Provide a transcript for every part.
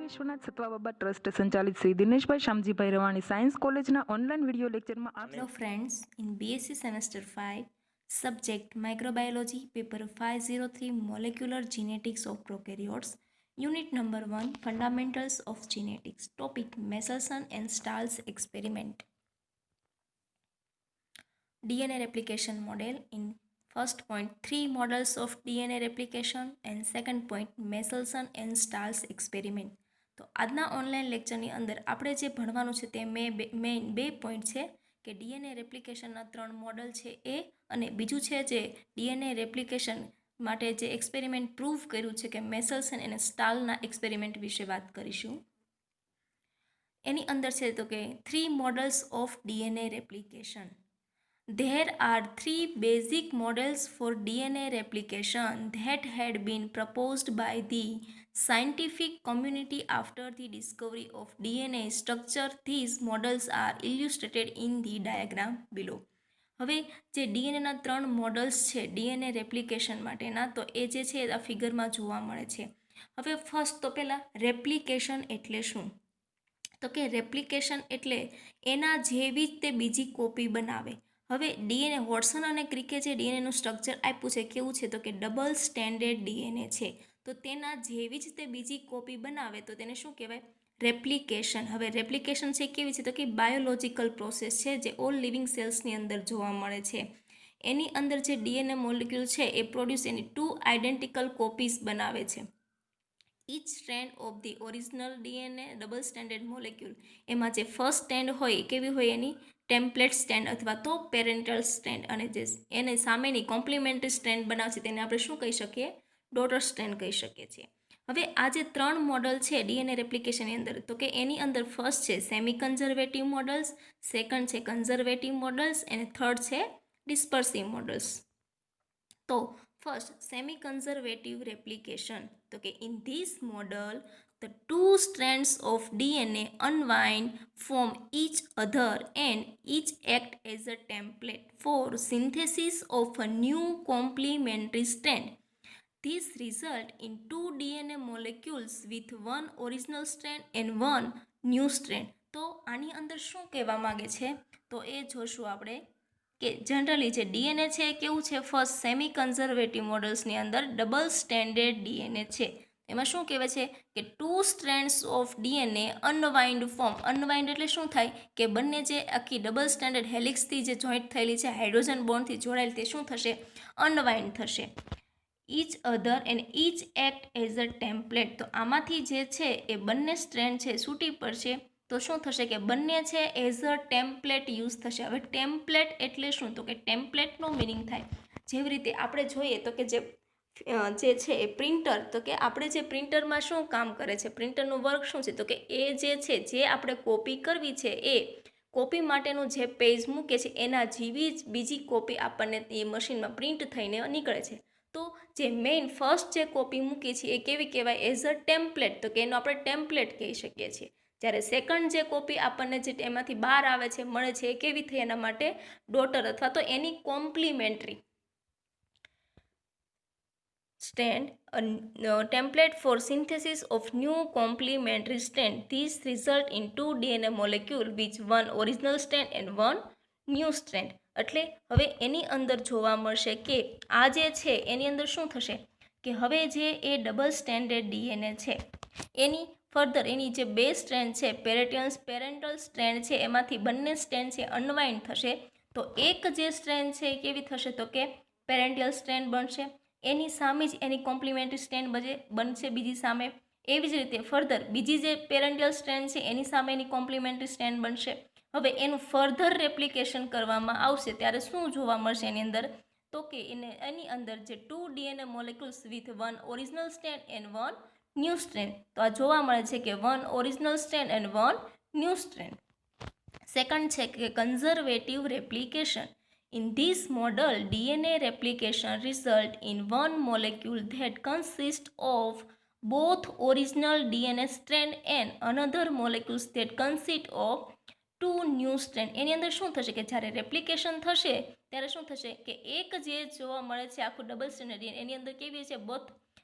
Vishwanath સત્વાબાબા trust સંચાલિત Shri Dineshbhai Shamjibhai Ravani science કોલેજના online video લેક્ચરમાં Hello friends, in BSc Semester 5, subject Microbiology, paper 503 Molecular Genetics of Prokaryotes, unit number 1 Fundamentals of Genetics, topic Messelson and Stahl's experiment. DNA replication model. In first point, 3 models of DNA replication, and second point, Messelson and Stahl's experiment. તો આજના online લેક્ચરની અંદર આપણે જે ભણવાનું છે તે main બે point છે કે ડીએનએ રેપ્લિકેશનના 3 મોડલ છે એ, અને બીજું છે જે ડીએનએ રેપ્લિકેશન માટે જે એક્સપેરિમેન્ટ પ્રૂવ કર્યું છે કે મેસેલ્સન અને સ્ટાલના એક્સપેરિમેન્ટ વિશે વાત કરીશું. એની અંદર છે તો કે 3 models of DNA replication. There are 3 basic models for DNA replication that had been proposed by the scientific community after the discovery of DNA structure. These models are illustrated in the diagram below. હવે જે ડીએનએના 3 models છે DNA replication માટેના, તો એ જે છે આ ફિગરમાં જોવા મળે છે. હવે ફર્સ્ટ તો પહેલાં રેપ્લિકેશન એટલે શું? તો કે રેપ્લિકેશન એટલે એના જેવી જ તે બીજી કોપી બનાવે. હવે ડીએનએ વોટસન અને ક્રિકે જે ડીએનએનું સ્ટ્રક્ચર આપ્યું છે કેવું છે તો કે ડબલ સ્ટેન્ડર્ડ ડીએનએ છે, તો તેના જેવી જ તે બીજી કોપી બનાવે તો તેને શું કહેવાય? રેપ્લિકેશન. હવે રેપ્લિકેશન છે કેવી છે તો કે બાયોલોજિકલ પ્રોસેસ છે જે ઓલ લિવિંગ સેલ્સની અંદર જોવા મળે છે. એની અંદર જે ડીએનએ મોલિક્યુલ છે એ પ્રોડ્યુસ એની 2 આઇડેન્ટિકલ કોપીઝ બનાવે છે. each strand of the original DNA double stranded molecule, એમાં જે ફર્સ્ટ સ્ટેન્ડ હોય કેવી હોય એની ટેમ્પલેટ સ્ટેન્ડ અથવા તો પેરેન્ટલ સ્ટેન્ડ, અને જે એને સામેની કોમ્પ્લિમેન્ટરી સ્ટેન્ડ બનાવશે તેને આપણે શું કહી શકીએ? ડોટર સ્ટેન્ડ કહી શકીએ છીએ. હવે આ જે 3 મોડલ છે ડીએનએ રેપ્લિકેશનની અંદર, તો કે એની અંદર ફર્સ્ટ છે સેમી કન્ઝર્વેટિવ મોડલ્સ, સેકન્ડ છે કન્ઝર્વેટિવ મોડલ્સ, અને થર્ડ છે ડિસ્પર્સિવ મોડલ્સ. તો first semi-conservative replication. Okay, in this model the 2 strands of DNA unwind from each other and each act as a template for synthesis of a new complementary strand. This result in 2 DNA molecules with one original strand and one new strand. તો આની અંદર શું કહેવા માંગે છે તો એ જોશું આપણે કે જનરલી જે ડીએનએ છે એ કેવું છે? ફર્સ્ટ સેમી કન્ઝર્વેટિવ મોડલ્સની અંદર ડબલ સ્ટેન્ડર્ડ ડીએનએ છે. એમાં શું કહેવાય છે કે 2 strands of DNA unwind form. Unwind એટલે શું થાય કે બંને જે આખી ડબલ સ્ટેન્ડર્ડ હેલિક્સથી જે જોઈન્ટ થયેલી છે હાઇડ્રોજન બોન્ડથી જોડાયેલી તે શું થશે? અનવાઇન્ડ થશે. each other and each act as a template. તો આમાંથી જે છે એ બંને સ્ટ્રેન્ડ છે છૂટી પડશે તો શું થશે કે બંને છે એઝ અ ટેમ્પલેટ યુઝ થશે. હવે ટેમ્પલેટ એટલે શું? તો કે ટેમ્પલેટનો મિનિંગ થાય જેવી રીતે આપણે જોઈએ તો કે જે છે એ પ્રિન્ટર, તો કે આપણે જે પ્રિન્ટરમાં શું કામ કરે છે, પ્રિન્ટરનું વર્ક શું છે તો કે એ જે છે જે આપણે કોપી કરવી છે એ કોપી માટેનું જે પેજ મૂકે છે એના જેવી જ બીજી કોપી આપણને એ મશીનમાં પ્રિન્ટ થઈને નીકળે છે. તો જે મેઇન ફર્સ્ટ જે કોપી મૂકી છે એ કેવી કહેવાય? As a template. તો કે એનો આપણે ટેમ્પલેટ કહી શકીએ છીએ. જ્યારે સેકન્ડ જે કોપી આપણને જે એમાંથી બહાર આવે છે મળે છે એ કેવી થઈ? એના માટે ડોટર અથવા તો એની complimentary strand, a template for synthesis of new complementary strand. These result in 2 DNA molecule with one original strand and one new strand. એટલે હવે એની અંદર જોવા મળશે કે આ જે છે એની અંદર શું થશે કે હવે જે એ ડબલ સ્ટેન્ડર્ડ ડીએનએ છે એની ફર્ધર એની જે બે સ્ટ્રેન્ડ છે પેરેન્ટલ સ્ટ્રેન્ડ છે એમાંથી બંને સ્ટ્રેન્ડ છે અનવાઇન્ડ થશે. તો એક જે સ્ટ્રેન્ડ છે એ કેવી થશે તો કે પેરેન્ટલ સ્ટ્રેન્ડ બનશે, એની સામે જ એની કોમ્પ્લિમેન્ટરી સ્ટ્રેન્ડ બનશે બીજી સામે. એવી જ રીતે ફર્ધર બીજી જે પેરેન્ટલ સ્ટ્રેન્ડ છે એની સામે એની કોમ્પ્લિમેન્ટરી સ્ટ્રેન્ડ બનશે. હવે એનું ફર્ધર રેપ્લિકેશન કરવામાં આવશે ત્યારે શું જોવા મળશે એની અંદર તો કે એની અંદર જે 2 DNA molecules with one original strand and one new strand. તો આ જોવા મળે છે કે one original strand and one new strand. Second છે કે conservative replication. In this model, DNA replication results in one molecule that consists of both original DNA strand and another molecules that consist of 2 new strand. એની અંદર શું થશે કે જ્યારે replication થશે ત્યારે શું થશે કે એક જે જોવા મળે છે આખું ડબલ સ્ટ્રેન્ડ એની અંદર કેવી છે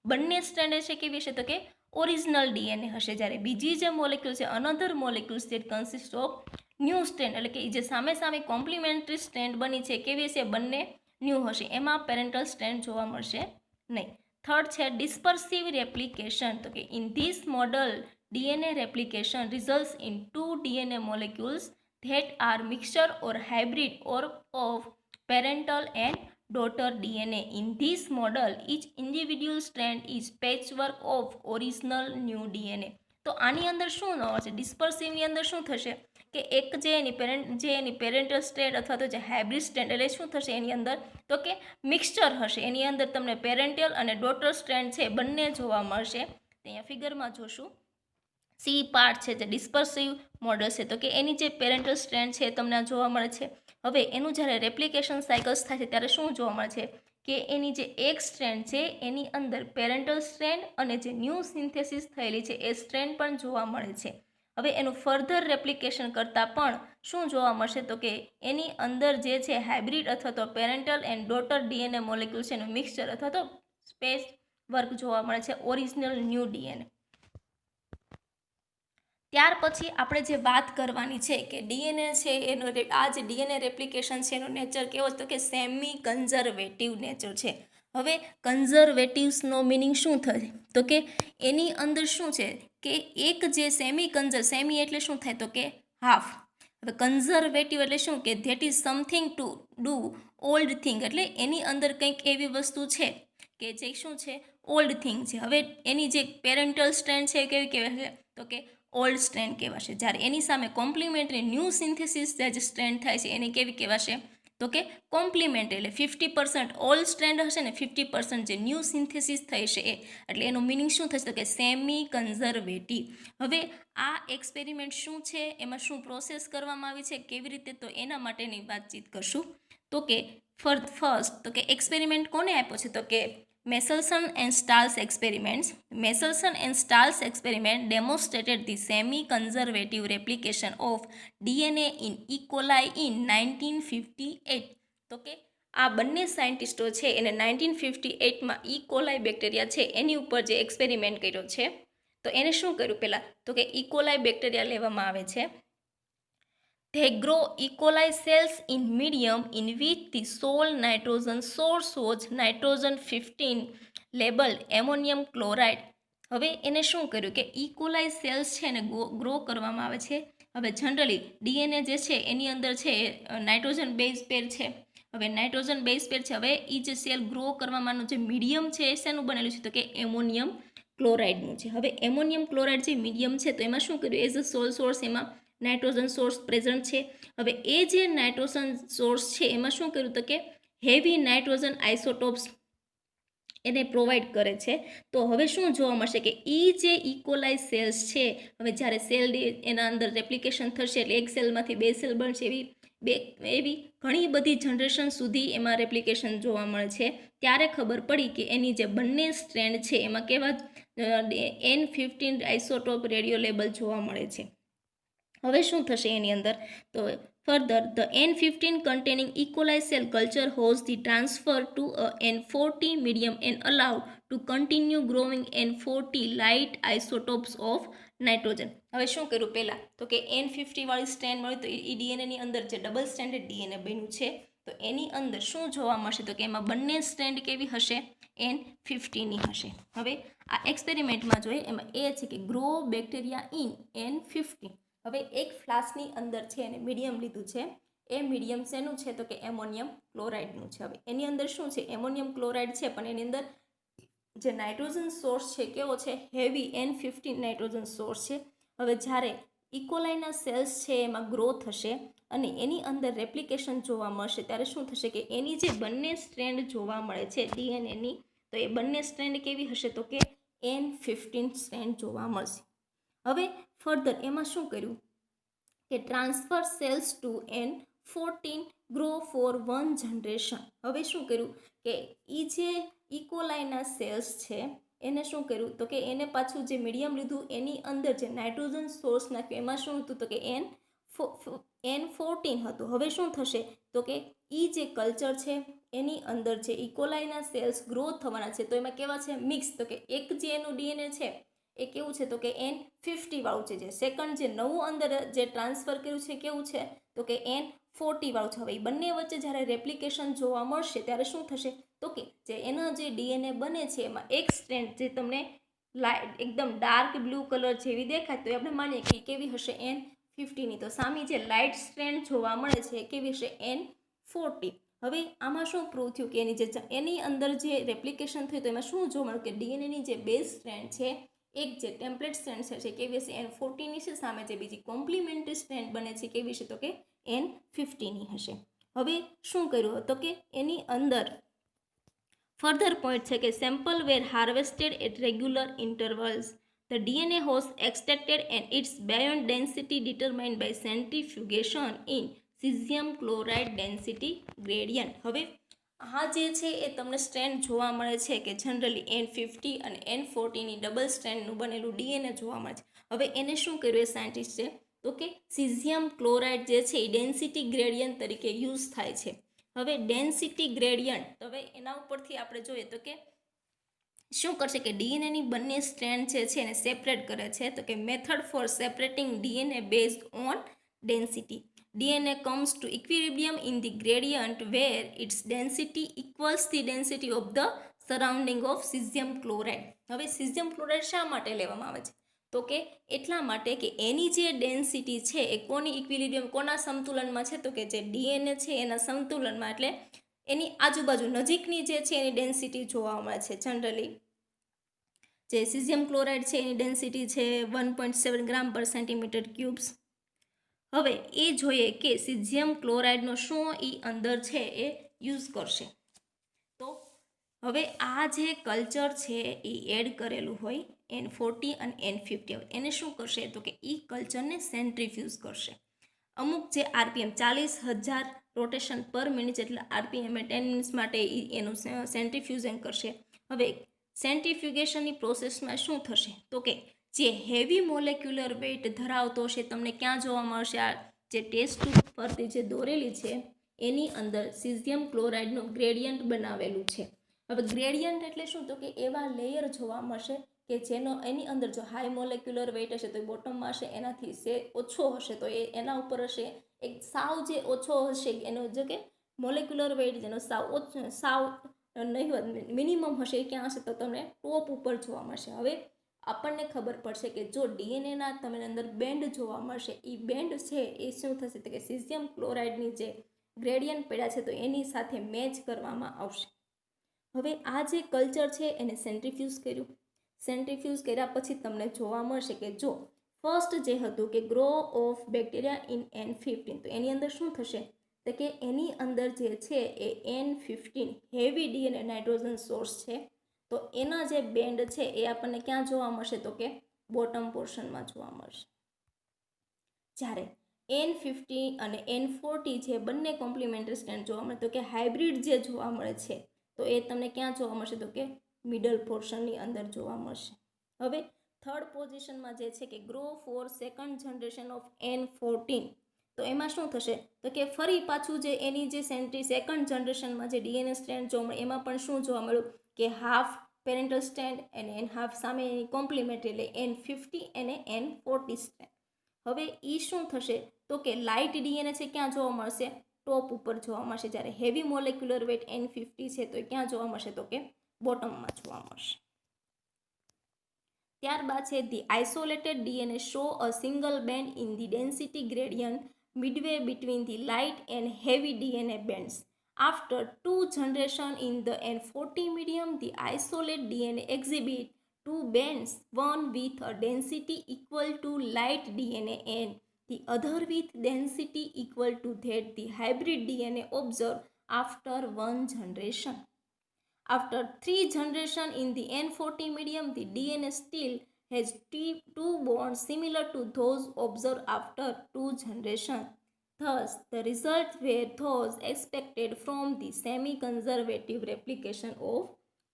બંને સ્ટ્રેન્ડ છે કેવી છે તો કે ઓરિજિનલ ડીએનએ હશે, જ્યારે બીજી જે મોલેક્યુલ છે another molecules that consist of new strand, એટલે કે જે સામે સામે કોમ્પ્લિમેન્ટરી સ્ટ્રેન્ડ બની છે કેવી હશે, બંને ન્યૂ હશે, એમાં પેરેન્ટલ સ્ટ્રેન્ડ જોવા મળશે નહીં. થર્ડ છે ડિસ્પર્સિવ રેપ્લિકેશન, તો કે in this model DNA replication results in two DNA molecules that are mixture or hybrid or of parental and daughter DNA. In this model, each individual strand is patchwork of original new DNA. તો આની અંદર શું છે, ડિસ્પર્સિવની અંદર શું થશે કે એક જે એની પેરેન્ટલ સ્ટ્રેન્ડ અથવા તો જે હાઇબ્રિડ સ્ટ્રેન્ડ એટલે શું થશે એની અંદર, તો કે મિક્સચર હશે, એની અંદર તમને પેરેન્ટલ અને ડોટર સ્ટ્રેન્ડ છે બંને જોવા મળશે. અહીંયા ફિગરમાં જોશું સી પાર્ટ છે જે ડિસ્પર્સિવ મોડલ છે, તો કે એની જે પેરેન્ટલ સ્ટ્રેન્ડ છે તમને જોવા મળે છે. હવે એનું જ્યારે રેપ્લિકેશન સાયકલ્સ થાય છે ત્યારે શું જોવા મળે છે કે એની જે એક સ્ટ્રેન્ડ છે એની અંદર પેરેન્ટલ સ્ટ્રેન્ડ અને જે ન્યૂ સિન્થેસિસ થયેલી છે એ સ્ટ્રેન્ડ પણ જોવા મળે છે. હવે એનું ફર્ધર રેપ્લિકેશન કરતાં પણ શું જોવા મળશે, તો કે એની અંદર જે છે હાઇબ્રિડ અથવા તો parental and daughter DNA molecule છે એનું મિક્સચર અથવા તો સ્પેસ વર્ક જોવા મળે છે, ઓરિજિનલ ન્યૂ ડીએનએ. ત્યાર પછી આપણે જે વાત કરવાની છે કે ડીએનએ છે એનો આ જે ડીએનએ રેપ્લિકેશન છે એનો નેચર કેવો છે, તો કે સેમી કન્ઝર્વેટિવ નેચર છે. હવે કન્ઝર્વેટિવ્સનો મિનિંગ શું થાય, તો કે એની અંદર શું છે કે એક જે સેમી એટલે શું થાય, તો કે હાફ. હવે કન્ઝર્વેટિવ એટલે શું કે that is something to do old thing, એટલે એની અંદર કંઈક એવી વસ્તુ છે કે જે શું છે ઓલ્ડ થિંગ છે. હવે એની જે પેરેન્ટલ સ્ટ્રેન્ડ છે કેવી કહેવાય છે, તો કે ઓલ્ડ સ્ટ્રેન્ડ કહેવાશે, જ્યારે એની સામે કોમ્પ્લિમેન્ટરી ન્યૂ સિન્થેસિસ જે સ્ટ્રેન્ડ થાય છે એને કેવી કહેવાશે, તો કે કોમ્પ્લિમેન્ટ, એટલે 50% ઓલ્ડ સ્ટ્રેન્ડ હશે ને 50% જે ન્યૂ સિન્થેસિસ થઈ છે એ, એટલે એનું મિનિંગ શું થશે, તો કે સેમી કન્ઝર્વેટિવ. હવે આ એક્સપેરિમેન્ટ શું છે, એમાં શું પ્રોસેસ કરવામાં આવી છે, કેવી રીતે, તો એના માટેની વાતચીત કરશું. તો કે ફર્સ્ટ તો કે એક્સપેરિમેન્ટ કોને આપ્યો છે, તો કે Michelson and Stahl's experiments. Michelson and Stahl's experiment demonstrated the semi-conservative replication of DNA in E. coli in 1958. તો કે આ બંને સાયન્ટિસ્ટો છે એને 1958માં E. coli બેક્ટેરિયા છે એની ઉપર જે એક્સપેરિમેન્ટ કર્યો છે, તો એને શું કર્યું પહેલાં, તો કે E. coli બેક્ટેરિયા લેવામાં આવે છે. They grow E. coli cells in medium in which the sole nitrogen source was nitrogen 15 labeled ammonium chloride. હવે એને શું કર્યું કે E. coli સેલ્સ છે એને ગ્રો કરવામાં આવે છે. હવે જનરલી ડીએનએ જે છે એની અંદર છે નાઇટ્રોજન બેઝ પેર છે. હવે નાઇટ્રોજન બેઝ પેર છે, હવે એ જે સેલ ગ્રો કરવામાંનું જે મીડિયમ છે એ શેનું બનેલું છે, તો કે એમોનિયમ ક્લોરાઇડનું છે. હવે એમોનિયમ ક્લોરાઇડ જે મીડિયમ છે તો એમાં શું કર્યું, એઝ અ સોલ સોર્સ એમાં નાઇટ્રોજન સોર્સ પ્રેઝન્ટ છે. હવે એ જે નાઇટ્રોજન સોર્સ છે એમાં શું કર્યું, તો કે હેવી નાઇટ્રોજન આઇસોટોપ્સ એને પ્રોવાઈડ કરે છે. તો હવે શું જોવા મળશે કે એ જે ઇકોલાઈ સેલ્સ છે, હવે જ્યારે સેલ એના અંદર રેપ્લિકેશન થશે એટલે એક સેલમાંથી બે સેલ બનશે, એવી ઘણી બધી જનરેશન સુધી એમાં રેપ્લિકેશન જોવા મળે છે. ત્યારે ખબર પડી કે એની જે બંને સ્ટ્રેન્ડ છે એમાં કેવા N15 આઇસોટોપ રેડિયો લેબલ જોવા મળે છે. હવે શું થશે એની અંદર, તો further the N15 containing E. coli cell culture hosts the transfer to a N40 medium and allow to continue growing N40 light isotopes of nitrogen. હવે શું કર્યું પહેલાં, તો કે N50 વાળી સ્ટ્રેન્ડ મળી, તો એ ડીએનએની અંદર જે ડબલ સ્ટ્રેન્ડેડ ડીએનએ બન્યું છે તો એની અંદર શું જોવા મળશે, તો કે એમાં બંને સ્ટ્રેન્ડ કેવી હશે, N50ની હશે. હવે આ એક્સપેરિમેન્ટમાં જોઈએ એમાં એ છે કે ગ્રો બેક્ટેરિયા ઇન N50. હવે એક ફ્લાસ્કની અંદર છે એને મીડિયમ લીધું છે, એ મીડિયમ શેનું છે, તો કે એમોનિયમ ક્લોરાઇડનું છે. હવે એની અંદર શું છે, એમોનિયમ ક્લોરાઇડ છે પણ એની અંદર જે નાઇટ્રોજન સોર્સ છે કેવો છે, હેવી N15 નાઇટ્રોજન સોર્સ છે. હવે જ્યારે ઇકોલાઈના સેલ્સ છે એમાં ગ્રો થશે અને એની અંદર રેપ્લિકેશન જોવા મળશે ત્યારે શું થશે કે એની જે બંને સ્ટ્રેન્ડ જોવા મળે છે ડીએનએની, તો એ બંને સ્ટ્રેન્ડ કેવી હશે, તો કે N15 સ્ટ્રેન્ડ જોવા મળશે. હવે ફર્ધર એમાં શું કર્યું કે transfer cells to N14 grow for 1 generation. હવે શું કર્યું કે એ જે ઇકોલાઈના સેલ્સ છે એને શું કર્યું, તો કે એને પાછું જે મીડિયમ લીધું એની અંદર જે નાઇટ્રોજન સોર્સ નાખ્યું એમાં શું હતું, તો કે N14 હતું. હવે શું થશે, તો કે એ જે કલ્ચર છે એની અંદર જે ઇકોલાઈના સેલ્સ ગ્રો થવાના છે તો એમાં કેવા છે, મિક્સ, તો કે એક જે એનું ડીએનએ છે એ કેવું છે તો કે N50 વાળું છે. જે સેકન્ડ જે નવું અંદર જે ટ્રાન્સફર કર્યું છે કેવું છે તો કે N40 વાળું છે. હવે એ બંને વચ્ચે જ્યારે રેપ્લિકેશન જોવા મળશે ત્યારે શું થશે તો કે જે એના જે ડીએનએ બને છે એમાં એક સ્ટ્રેન્ડ જે તમને લાઇટ એકદમ ડાર્ક બ્લુ કલર જેવી દેખાય તો આપણે માનીએ કે કેવી હશે N50ની. તો સામે જે લાઇટ સ્ટ્રેન્ડ જોવા મળે છે એ કેવી હશે N40. હવે આમાં શું પ્રૂવ થયું કે એની અંદર જે રેપ્લિકેશન થયું તો એમાં શું જોવા મળ્યું કે ડીએનએની જે બેઝ સ્ટ્રેન્ડ છે એક જે ટેમ્પલેટ સ્ટ્રેન્ડ છે કેવી હશે N40ની છે. સામે જે બીજી કોમ્પ્લિમેન્ટરી સ્ટ્રેન્ડ બને છે કેવી છે તો કે N50ની હશે. હવે શું કર્યું તો કે એની અંદર ફર્ધર પોઈન્ટ છે કે sample were harvested at regular intervals. The DNA was extracted and its bond density determined by centrifugation in cesium chloride density gradient. હવે આ જે છે એ તમને સ્ટ્રેન્ડ જોવા મળે છે કે જનરલી N50 અને N40ની ડબલ સ્ટ્રેન્ડનું બનેલું ડીએનએ જોવા મળે છે. હવે એને શું કર્યું એ સાયન્ટિસ્ટે તો કે સીઝિયમ ક્લોરાઇડ જે છે એ ડેન્સિટી ગ્રેડિયન્ટ તરીકે યુઝ થાય છે. હવે ડેન્સિટી ગ્રેડિયન્ટ હવે એના ઉપરથી આપણે જોઈએ તો કે શું કરશે કે ડીએનએની બંને સ્ટ્રેન્ડ જે છે એને સેપરેટ કરે છે. તો કે method for separating DNA based on density. DNA comes to equilibrium in the gradient where its density equals the density of the surrounding of cesium chloride. હવે cesium chloride શા માટે લેવામાં આવે છે તો કે એટલા માટે કે એની જે ડેન્સિટી છે એ કોની ઇક્વિલિબ્રિયમ કોના સમતુલનમાં છે તો કે જે ડીએનએ છે એના સમતુલનમાં એટલે એની આજુબાજુ નજીકની જે છે એની ડેન્સિટી જોવા મળે છે. જનરલી જે સીઝિયમ ક્લોરાઇડ છે એની ડેન્સિટી છે 1.7 ગ્રામ પર સેન્ટીમીટર ક્યુબ્સ. હવે એ જોઈએ કે સીઝિયમ ક્લોરાઇડનો શું એ અંદર છે એ યુઝ કરશે. તો હવે આ જે કલ્ચર છે એ એડ કરેલું હોય N40 અને N50 એને શું કરશે તો કે એ કલ્ચરને સેન્ટ્રીફ્યુઝ કરશે. અમુક જે આરપીએમ 40,000 રોટેશન પર મિનિટ એટલે આરપીએમ 10 મિનિટ્સ માટે એનું સેન્ટ્રીફ્યુઝન કરશે. હવે સેન્ટ્રીફ્યુગેશનની પ્રોસેસમાં શું થશે તો કે જે હેવી મોલેક્યુલર વેઇટ ધરાવતો હશે તમને ક્યાં જોવા મળશે આ જે ટેસ્ટ ટ્યુબ પરથી જે દોરેલી છે એની અંદર સીઝિયમ ક્લોરાઇડનું ગ્રેડિયન્ટ બનાવેલું છે. હવે ગ્રેડિયન્ટ એટલે શું તો કે એવા લેયર જોવા મળશે કે જેનો એની અંદર જો હાઈ મોલેક્યુલર વેઇટ હશે તો એ બોટમમાં હશે, એનાથી ઓછો હશે તો એ એના ઉપર હશે, એક સાવ જે ઓછો હશે એનો જે કે મોલેક્યુલર વેઇટ જેનો સાવ નહીં મિનિમમ હશે એ ક્યાં હશે તો તમને ટોપ ઉપર જોવા મળશે. હવે આપણને ખબર પડશે કે જો ડીએનએના તમને અંદર બેન્ડ જોવા મળશે એ બેન્ડ છે એ શું થશે તો કે સીઝિયમ ક્લોરાઇડની જે ગ્રેડિયન્ટ પડ્યા છે તો એની સાથે મેચ કરવામાં આવશે. હવે આ જે કલ્ચર છે એને સેન્ટ્રીફ્યુઝ કર્યું. સેન્ટ્રીફ્યુઝ કર્યા પછી તમને જોવા મળશે કે જો ફર્સ્ટ જે હતું કે grow of bacteria in N15 તો એની અંદર શું થશે તો કે એની અંદર જે છે એ N15 heavy DNA nitrogen source છે તો એના જે બેન્ડ છે એ આપણને ક્યાં જોવા મળશે તો કે બોટમ પોર્શનમાં જોવા મળશે. જ્યારે N50 અને N40 જે બંને કોમ્પ્લિમેન્ટરી સ્ટ્રેન્ડ જોવા મળે તો કે હાઇબ્રિડ જે જોવા મળે છે તો એ તમને ક્યાં જોવા મળશે તો કે મિડલ પોર્શનની અંદર જોવા મળશે. હવે થર્ડ પોઝિશનમાં જે છે કે grow for second generation of N14 તો એમાં શું થશે તો કે ફરી પાછું જે એની જે સેકન્ડ જનરેશનમાં જે ડીએનએ સ્ટ્રેન્ડ જોવા મળે એમાં પણ શું જોવા મળ્યું કે હાફ પેરેન્ટલ સ્ટ્રેન્ડ અને એન હાફ સામે એની કોમ્પ્લિમેન્ટરી એટલે N50 અને N40 સ્ટ્રેન્ડ. હવે એ શું થશે તો કે લાઇટ ડીએનએ છે ક્યાં જોવા મળશે ટોપ ઉપર જોવા મળશે, જ્યારે હેવી મોલેક્યુલર વેઇટ N50 છે તો એ ક્યાં જોવા મળશે તો કે બોટમમાં જોવા મળશે. ત્યારબાદ છે the isolated DNA saw a single band in the density gradient midway between the light and heavy DNA bands. After two generations in the N40 medium, the isolated DNA exhibit two bands, one with a density equal to light DNA and the other with density equal to that the hybrid DNA observed after one generation. After 3 generations in the N40 medium, the DNA still has two bonds similar to those observed after 2 generations. Thus, the results were those expected from the semi-conservative replication of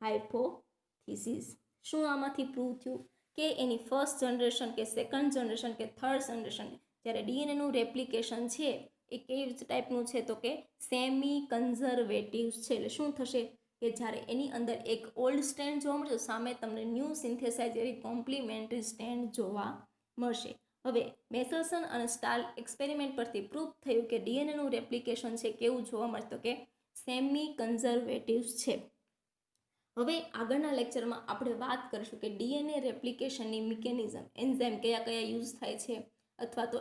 hypothesis. શું આમાંથી prove થયું કે એની first generation કે second generation કે third generation જ્યારે ડીએનએનું replication છે એ કેવી ટાઈપનું છે તો કે સેમી કન્ઝર્વેટિવ છે. એટલે શું થશે કે જ્યારે એની અંદર એક ઓલ્ડ સ્ટ્રેન્ડ જોવા મળશે, સામે તમને ન્યૂ સિન્થેસાઇઝ એવી કોમ્પ્લિમેન્ટરી સ્ટ્રેન્ડ જોવા મળશે. હવે મેસેલ્સન અને સ્ટાલ એક્સપેરિમેન્ટ પરથી પ્રૂફ થયું કે ડીએનએનું રેપ્લિકેશન છે કેવું જોવા મળતું કે સેમી કન્ઝર્વેટિવ છે. હવે આગળના લેક્ચરમાં આપણે વાત કરીશું કે ડીએનએ રેપ્લિકેશનની મિકેનિઝમ, એન્ઝાઇમ કયા કયા યુઝ થાય છે, અથવા તો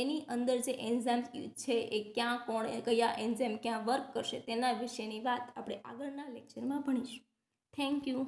એની અંદર જે એન્ઝાઇમ છે એ કયા એન્ઝાઇમ ક્યાં વર્ક કરશે તેના વિશેની વાત આપણે આગળના લેક્ચરમાં ભણીશું. Thank you.